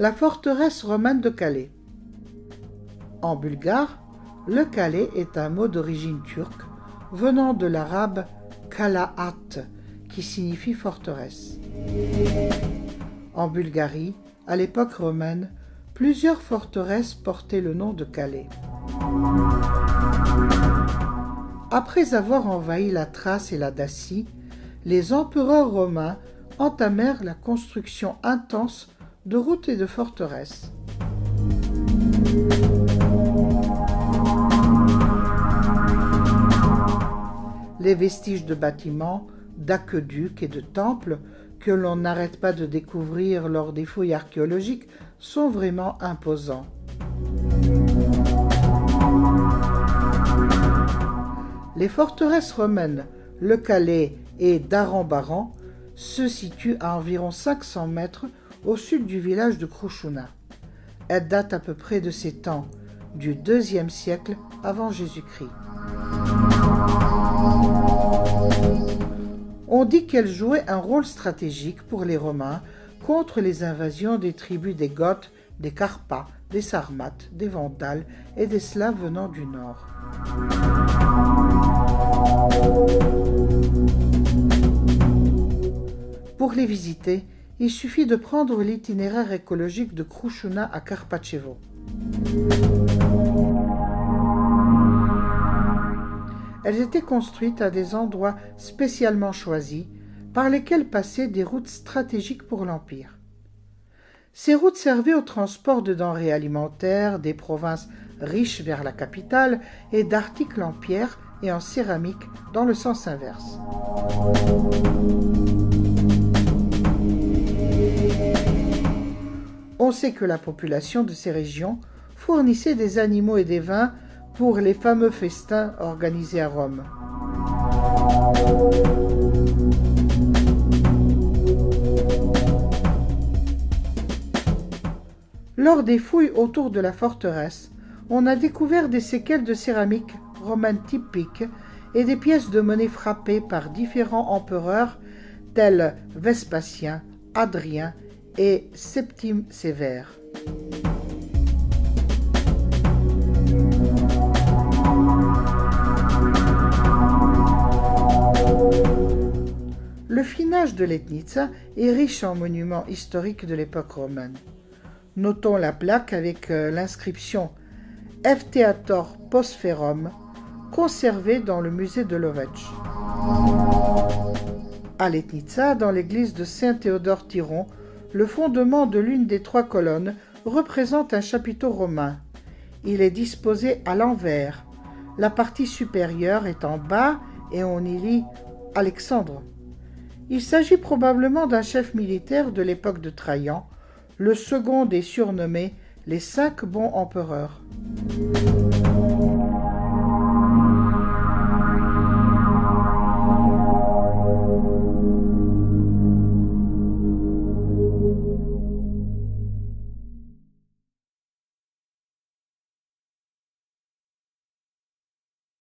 La forteresse romaine de Calais. En bulgare, le Calais est un mot d'origine turque venant de l'arabe kalaat qui signifie forteresse. En Bulgarie, à l'époque romaine, plusieurs forteresses portaient le nom de Calais. Après avoir envahi la Thrace et la Dacie, les empereurs romains entamèrent la construction intense de routes et de forteresses. Les vestiges de bâtiments, d'aqueducs et de temples que l'on n'arrête pas de découvrir lors des fouilles archéologiques sont vraiment imposants. Les forteresses romaines, le Calais et Daran-Baran, se situent à environ 500 mètres au sud du village de Krouchouna. Elles datent à peu près de ces temps, du IIe siècle avant Jésus-Christ. On dit qu'elles jouaient un rôle stratégique pour les Romains contre les invasions des tribus des Goths, des Carpats, des Sarmates, des Vandales et des Slaves venant du nord. Pour les visiter, il suffit de prendre l'itinéraire écologique de Krouchouna à Karpachevo. Elles étaient construites à des endroits spécialement choisis, par lesquels passaient des routes stratégiques pour l'Empire. Ces routes servaient au transport de denrées alimentaires des provinces riches vers la capitale et d'articles en pierre et en céramique dans le sens inverse. On sait que la population de ces régions fournissait des animaux et des vins pour les fameux festins organisés à Rome. Lors des fouilles autour de la forteresse, on a découvert des séquelles de céramique romaine typiques et des pièces de monnaie frappées par différents empereurs tels Vespasien, Hadrien et Septime Sévère. Le finage de Letnitsa est riche en monuments historiques de l'époque romaine. Notons la plaque avec l'inscription Eftheator Posferum, conservée dans le musée de Lovech. À Letnitsa, dans l'église de Saint-Théodore-Tyron, le fondement de l'une des 3 colonnes représente un chapiteau romain. Il est disposé à l'envers. La partie supérieure est en bas et on y lit Alexandre. Il s'agit probablement d'un chef militaire de l'époque de Trajan. Le second est surnommé les 5 bons empereurs.